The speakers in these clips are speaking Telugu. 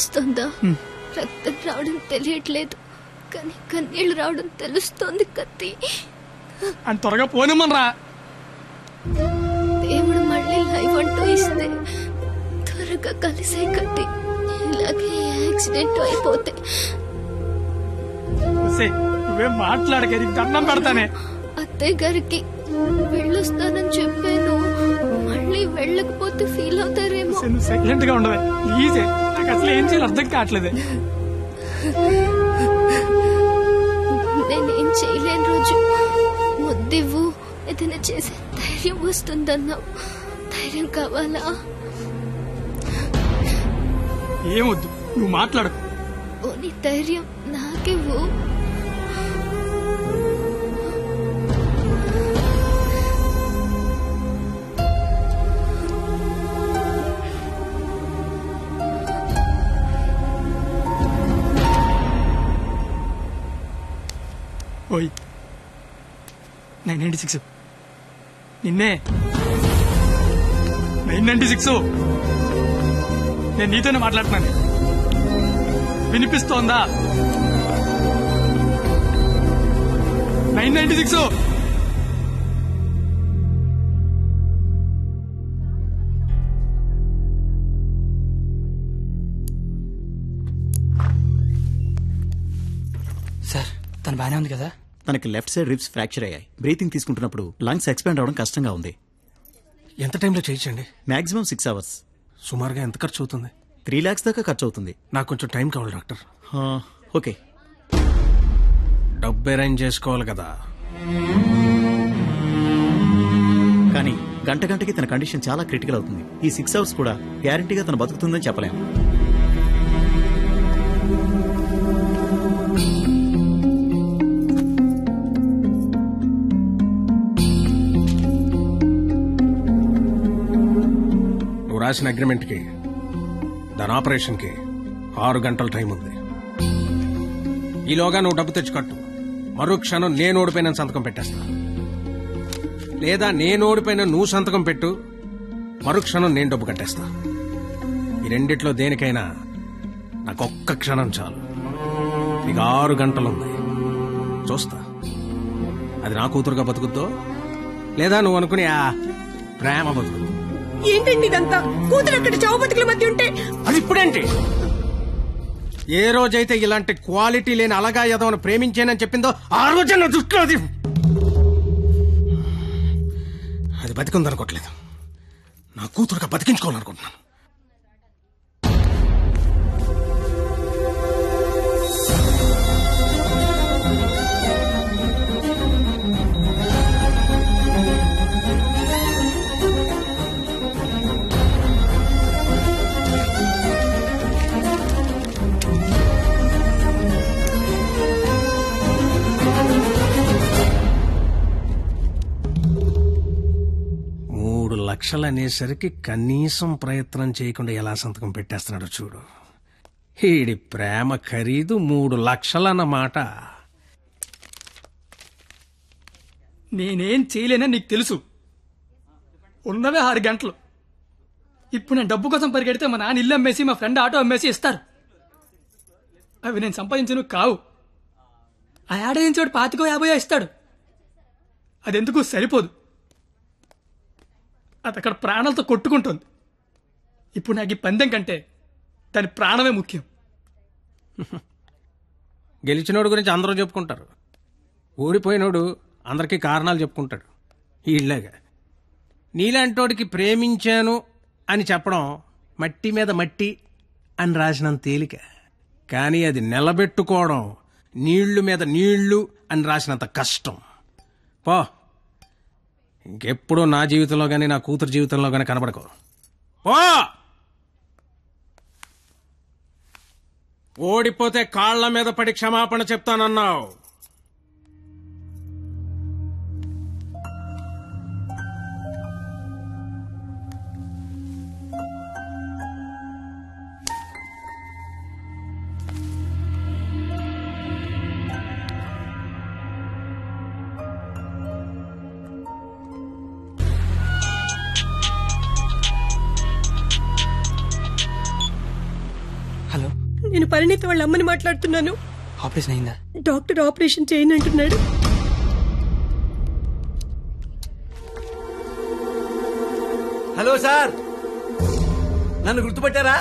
వస్తుందా? రక్తం రావడం తెలియట్లేదు, కానీ కన్నీళ్లు రావడం తెలుస్తోంది. కత్తి అని త్వరగా పోనిమ్మనరా. దేవుడు మళ్ళీ లైఫ్ అంటూ ఇస్తే త్వరగా కలిసే కత్తి. ఇలాగే యాక్సిడెంట్ అయిపోతే నువ్వేం మాట్లాడక దండం పెడతానే. అత్తయ్య గారికి వెళ్ళొస్తానని చెప్పాను, మళ్ళీ వెళ్ళకపోతే ఫీల్ అవుతారేమో. సైలెంట్ గా ఉండవే ప్లీజ్, నాకు అసలు ఏం చేయాలి అర్థం కావట్లేదు. నేనేం చేయలేని రోజు ముద్దివ్వు, ఏదైనా చేసే ధైర్యం వస్తుందన్నావు. ధైర్యం కావాలా? ఏమొద్దు, నువ్వు మాట్లాడు. ఓని ధైర్యం నాకివ్వు. ఓయ్ 996 నిన్నే. 996 నేను నీతోనే మాట్లాడుతున్నాను, వినిపిస్తోందా? 996 సార్ తను బానే ఉంది కదా? తనకి లెఫ్ట్ సైడ్ రిబ్స్ ఫ్రాక్చర్ అయ్యాయి. బ్రీతింగ్ తీసుకుంటున్నప్పుడు లంగ్స్ ఎక్స్పాండ్ అవడం కష్టంగా ఉంది. ఎంత టైంలో చేయించండి? Maximum 6 hours. సుమారుగా ఎంత ఖర్చు అవుతుంది? 3 lakhs దాకా ఖర్చు అవుతుంది. నాకు కొంచెం టైం కావాలి డాక్టర్. ఓకే, డబ్బు అరేంజ్ చేసుకోవాలి కదా. కానీ గంటకి తన కండిషన్ చాలా క్రిటికల్ అవుతుంది. ఈ 6 hours కూడా గ్యారంటీగా తను బతుకుతుందని చెప్పలేము. రాసిన అగ్రిమెంట్ కి దాని ఆపరేషన్ కి 6 గంటల టైం ఉంది. ఈలోగా నువ్వు డబ్బు తెచ్చుకట్టు. మరో క్షణం నేను ఓడిపోయిన సంతకం పెట్టేస్తా. లేదా నేను ఓడిపోయిన నువ్వు సంతకం పెట్టు, మరో క్షణం నేను డబ్బు కట్టేస్తా. ఈ రెండిట్లో దేనికైనా నాకు ఒక్క క్షణం చాలు. నీకు 6 గంటలుంది, చూస్తా అది నా కూతురుగా బతుకుద్దో లేదా నువ్వు అనుకుని ఆ ప్రేమ బతుకుద్దు. ఏంటండి ఇదంతా? కూతురు అక్కడ చావు బతుకుల మధ్య ఉంటే అది ఇప్పుడేంటి? ఏ రోజైతే ఇలాంటి క్వాలిటీ లేని అలగా యదవను ప్రేమించానని చెప్పిందో ఆ రోజే నా దృష్టిలో అది బతికుందనుకోవట్లేదు. నా కూతురుగా బతికించుకోవాలనుకుంటున్నాను. లక్షలు అనేసరికి కనీసం ప్రయత్నం చేయకుండా ఎలా సంతకం పెట్టేస్తున్నాడో చూడు. ఈడి ప్రేమ ఖరీదు 3 లక్షలన్నమాట. నేనేం చేయలేనని నీకు తెలుసు. ఉన్నవే 6 గంటలు. ఇప్పుడు నేను డబ్బు కోసం పరిగెడితే మా నాన్న ఇల్లు అమ్మేసి మా ఫ్రెండ్ ఆటో అమ్మేసి ఇస్తారు. అవి నేను సంపాదించను కావు. ఆ ఏడాదించోడు 25-50 ఇస్తాడు. అదెందుకు సరిపోదు. అది అక్కడ ప్రాణాలతో కొట్టుకుంటుంది. ఇప్పుడు నాకు ఈ పందెం కంటే దాని ప్రాణమే ముఖ్యం. గెలిచినోడు గురించి అందరూ చెప్పుకుంటారు, ఓడిపోయినోడు అందరికీ కారణాలు చెప్పుకుంటాడు. ఈళ్ళగా నీలాంటోడికి ప్రేమించాను అని చెప్పడం మట్టి మీద మట్టి అని రాసినంత తేలిక. కానీ అది నిలబెట్టుకోవడం నీళ్లు మీద నీళ్లు అని రాసినంత కష్టం. పో, ఇంకెప్పుడు నా జీవితంలో గానీ నా కూతురు జీవితంలో గానీ కనబడకో. పో, ఓడిపోతే కాళ్ల మీద పడి క్షమాపణ చెప్తానన్నావు. హలో నేను పరిణీత వాళ్ళ అమ్మని మాట్లాడుతున్నాను. ఆపరేషన్ అయిందా? డాక్టర్ ఆపరేషన్ చేయనంటున్నాడు. హలో సార్, నన్ను గుర్తుపట్టారా?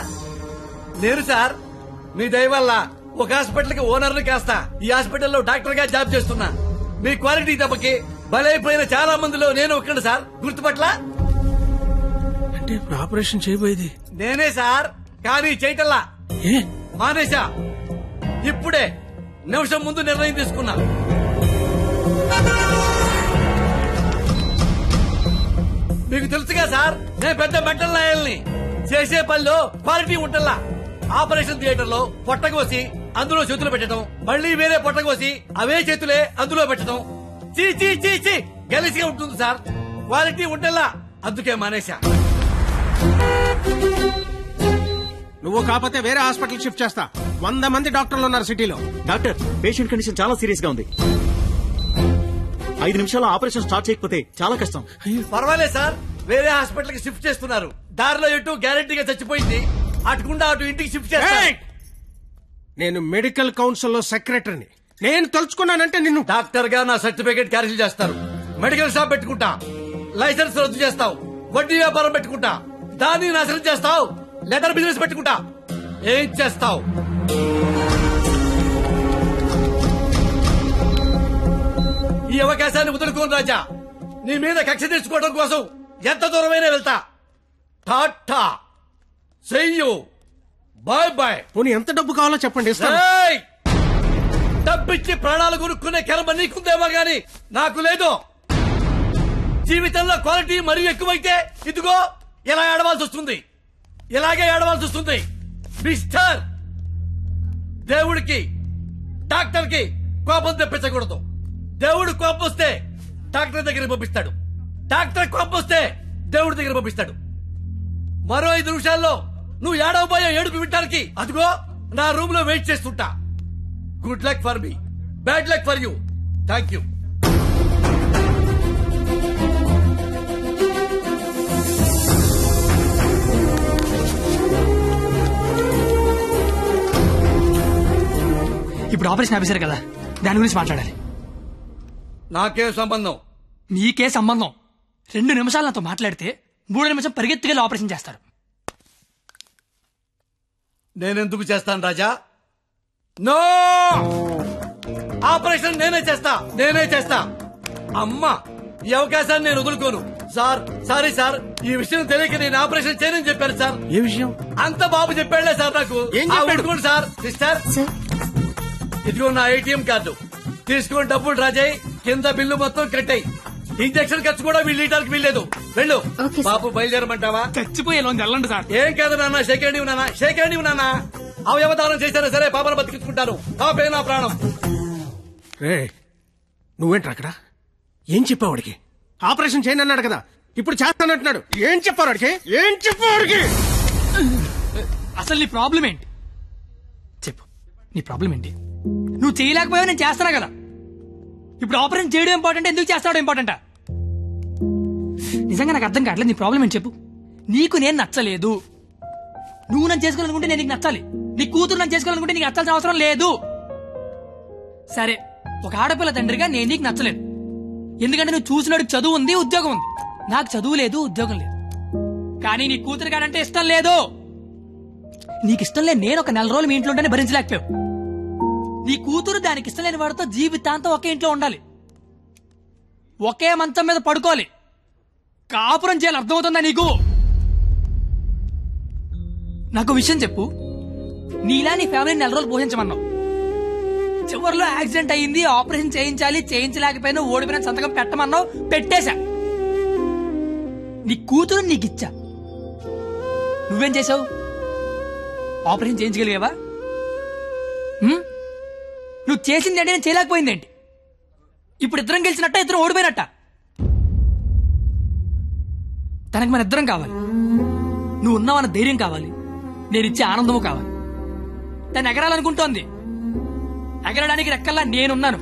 నేను సార్, మీ దయ వల్ల ఒక హాస్పిటల్ కి ఓనర్ని కాస్త ఈ హాస్పిటల్లో డాక్టర్ గా జాబ్ చేస్తున్నా. మీ క్వాలిటీ దెబ్బకి బలైపోయిన చాలా మందిలో నేను ఒక్కడు సార్. గుర్తుపట్లా? అంటే ఇప్పుడు ఆపరేషన్ చేయబోయేది నేనే సార్, కానీ చేయటల్లా ఏ? మానేశా. ఇప్పుడే నిమిషం ముందు నిర్ణయం తీసుకున్నా. మీకు తెలుసుగా సార్, నేను పెద్ద మెంటల్ లాయల్ని. చేసే పనిలో క్వాలిటీ ఉంటల్లా. ఆపరేషన్ థియేటర్ లో పొట్టకోసి అందులో చేతులు పెట్టడం, మళ్ళీ వేరే పొట్టకోసి అవే చేతులే అందులో పెట్టడం చీ చీ చీ చీ గలీజ్గా ఉంటుంది సార్. క్వాలిటీ ఉంటల్లా, అందుకే మానేశా. నువ్వు కాకపోతే వేరే హాస్పిటల్ షిఫ్ట్ చేస్తా. 100 మంది డాక్టర్లు ఉన్నారు సిటీలో. డాక్టర్, పేషెంట్ కండిషన్ చాలా సీరియస్ గా ఉంది. 5 నిమిషాల్లో ఆపరేషన్ స్టార్ట్ చేయకపోతే చాలా కష్టం. పర్వాలేదు సార్, వేరే హాస్పిటల్ కి షిఫ్ట్ చేస్తున్నారు. దారిలో ఎటు గ్యారెంటీగా చచ్చిపోయింది, అటుకుండా అటు ఇంటికి షిఫ్ట్ చేస్తారు. నేను మెడికల్ కౌన్సిల్ లో సెక్రటరీని. నేను తలుచుకున్నానంటే నిన్ను డాక్టర్ గా నా సర్టిఫికేట్ క్యాన్సిల్ చేస్తారు. మెడికల్ షాప్ పెట్టుకుంటా, లైసెన్స్ రద్దు చేస్తావు. వడ్డీ వ్యాపారం పెట్టుకుంటా, దాన్ని నాశనం చేస్తావు. లెదర్ బిజినెస్ పెట్టుకుంటా, ఏం చేస్తావు? ఈ అవకాశాన్ని వదులుకోను రాజా. నీ మీద కక్ష తెచ్చుకోవడం కోసం ఎంత దూరమైనా వెళ్తా. టాటా, చెయ్యు, బాయ్ బాయ్. పోనీ ఎంత డబ్బు కావాలో చెప్పండి, ఇస్తాను. ఏయ్! డబ్బిచ్చి ప్రాణాలు కొనుక్కునే కర్మ నీకుందేమో గాని నాకు లేదు. జీవితంలో క్వాలిటీ మరీ ఎక్కువైతే ఇదిగో ఇలా ఏడవాల్సి వస్తుంది. ఇలాగే ఏడవాల్సి వస్తుంది. మిస్టర్, దేవుడికి డాక్టర్ కి కోపం తెప్పించకూడదు. దేవుడు కోపం వస్తే డాక్టర్ దగ్గర పంపిస్తాడు. డాక్టర్ కోపం వస్తే దేవుడి దగ్గర పంపిస్తాడు. మరో 5 నిమిషాల్లో నువ్వు ఏడవబోయే ఏడుపు వినడానికి అదిగో నా రూమ్ లో వెయిట్ చేస్తుంటా. Good luck for me, bad luck for you. Thank you. ఇప్పుడు ఆపరేషన్ ఆపేశారు కదా, దాని గురించి మాట్లాడాలి. నాకేం సంబంధం? మీకే సంబంధం. 2 నిమిషాలు నాతో మాట్లాడితే 3 నిమిషం పరిగెత్తుకెళ్ళి ఆపరేషన్ చేస్తారు. నేనెందుకు చేస్తాను రాజా? నో, ఆపరేషన్ నేనే చేస్తా. అమ్మా, ఈ అవకాశాన్ని నేను వదులుకోను. సార్, సారీ సార్, ఈ విషయం తెలియక నేను ఆపరేషన్ చేయనని చెప్పాను సార్. ఏ విషయం? అంత బాబు చెప్పాడులే సార్ నాకు. ఏం చెప్పాడు? సార్, సిస్టర్, ఇదిగో నా ATM కార్డు తీసుకొని డబ్బులు రాజాయి. కింద బిల్లు మొత్తం కట్టాయి. ఇంజక్షన్ ఖర్చు కూడా వీళ్ళు ఇవ్వడానికి వీల్లేదు. వెళ్ళు. బాబు బయలుదేరమంటావా? చచ్చిపోయే లోన్ వెళ్ళండి సార్. ఏం కాదు నాన్న, షేకండి నాన్న. అవయవదానం చేశారా సరే, పాపను బతికించుకుంటారు. పాపే నా ప్రాణం. రే, నువ్వేంట్రా అక్కడ? ఏం చెప్పావు వాడికి? ఆపరేషన్ చేయను అన్నాడు కదా, ఇప్పుడు చేస్తానంటున్నాడు. ఏం చెప్పారు వాడికి? అసలు నీ ప్రాబ్లం ఏంటి చెప్పు. నీ ప్రాబ్లం ఏంటి? నువ్వు చేయలేకపోయావు, నేను చేస్తున్నా కదా. ఇప్పుడు ఆపరేషన్ చేయడం ఇంపార్టెంట్, ఎందుకు చేస్తాడో ఇంపార్టెంటా? నిజంగా నాకు అర్థం కావట్లేదు. నీ ప్రాబ్లం ఏంటి చెప్పు. నీకు నేను నచ్చలేదు. నువ్వు నన్ను చేసుకోవాలనుకుంటే నేను నీకు నచ్చాలి. నీ కూతురు నన్ను చేసుకోవాలనుకుంటే నీకు నచ్చాల్సిన అవసరం లేదు. సరే, ఒక ఆడపిల్ల తండ్రిగా నేను నీకు నచ్చలేదు. ఎందుకంటే నువ్వు చూసినోడికి చదువు ఉంది, ఉద్యోగం ఉంది. నాకు చదువు లేదు, ఉద్యోగం లేదు. కానీ నీ కూతురు కాడంటే ఇష్టం లేదు. నీకు ఇష్టం లేదు, నేను ఒక 4 రోజులు మీ ఇంట్లో ఉంటేనే భరించలేకపోయావు. నీ కూతురు దానికి ఇష్టం లేని వాడితో జీవితాంతం ఒకే ఇంట్లో ఉండాలి, ఒకే మంచం మీద పడుకోవాలి, కాపురం చేయాలి. అర్థమవుతుందా నీకు? నాకు విషయం చెప్పు. నీలా నీ ఫ్యామిలీని 4 రోజులు పోషించమన్నావు. చివరిలో యాక్సిడెంట్ అయ్యింది, ఆపరేషన్ చేయించలేకపోయినా ఓడిపోయిన సంతకం పెట్టమన్నావు, పెట్టేశా. నీ కూతురు నీకిచ్చా. నువ్వేం చేసావు? ఆపరేషన్ చేయించగలిగావా? నువ్వు చేసింది ఏంటి, నేను చేయలేకపోయిందేంటి? ఇప్పుడు ఇద్దరం గెలిచినట్ట, ఇద్దరం ఓడిపోయినట్ట? తనకి మన ఇద్దరం కావాలి. నువ్వు ఉన్నావన్న ధైర్యం కావాలి, నేనిచ్చే ఆనందము కావాలి. తను ఎగరాలనుకుంటోంది, ఎగరడానికి రెక్కల్లా నేనున్నాను.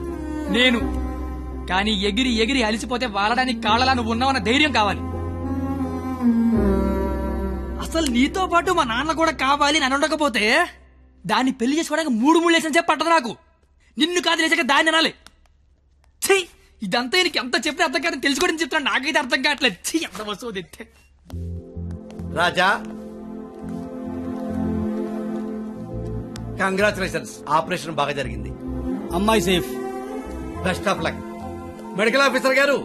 కానీ ఎగిరి ఎగిరి అలిసిపోతే వాలడానికి కాళ్ళలా నువ్వు ఉన్నావన్న ధైర్యం కావాలి. అసలు నీతో పాటు మా నాన్న కూడా కావాలి. నన్ను ఉండకపోతే దాన్ని పెళ్లి చేసుకోవడానికి 3 లేసిన చెప్పి పట్టదు నాకు. నిన్ను కాదు లేచాక దాన్ని అనాలి. చెయ్యి ఇదంతా నీకు ఎంత చెప్పినా అర్థం కాదని తెలుసుకోవడం చెప్తున్నా, నాకైతే అర్థం కావట్లేదు. చెయ్యి ఎంత వస్తువు తెస్తే రాజా, కంగ్రాచులేషన్స్, ఆపరేషన్ బాగా జరిగింది. అమ్మాయి safe. Best of luck. Medical officer గారు,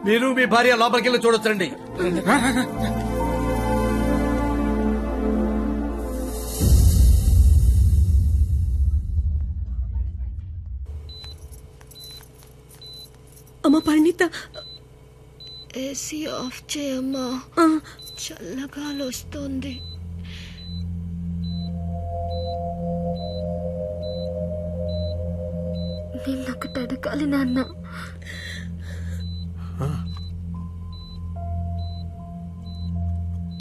మీరు మీ భార్య లోపలికి వెళ్ళి చూడొచ్చండి. అమ్మ పరిణిత, ఏసీ ఆఫ్ చేయమ్మా, చల్లగాలి వస్తుంది. నిన్నొకటి అడగాలి నాన్న.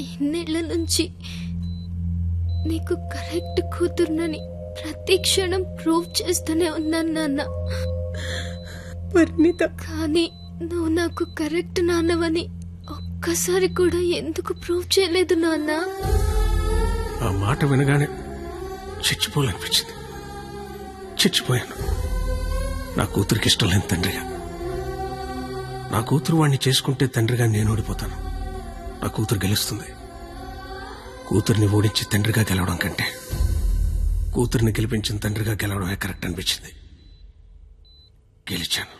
ఇన్నేళ్ల నుంచి నీకు కరెక్ట్ కూతుర్నని ప్రతి క్షణం ప్రూవ్ చేస్తూనే ఉన్నాను నాన్న. పరిణిత, కానీ నువ్వు నాకు కరెక్ట్ నాన్నవని ఒక్కసారి కూడా ఎందుకు ప్రూవ్ చేయలేదు నాన్న? ఆ మాట వినగానే చచ్చిపోవాలనిపించింది. చచ్చిపోయాను. నా కూతురికి ఇష్టం లేని తండ్రిగా. నా కూతురు వాణ్ణి చేసుకుంటే తండ్రిగా నేను ఓడిపోతాను. నా కూతురు గెలుస్తుంది. కూతుర్ని ఓడించి తండ్రిగా గెలవడం కంటే కూతుర్ని గెలిపించిన తండ్రిగా గెలవడమే కరెక్ట్ అనిపించింది. గెలిచాను.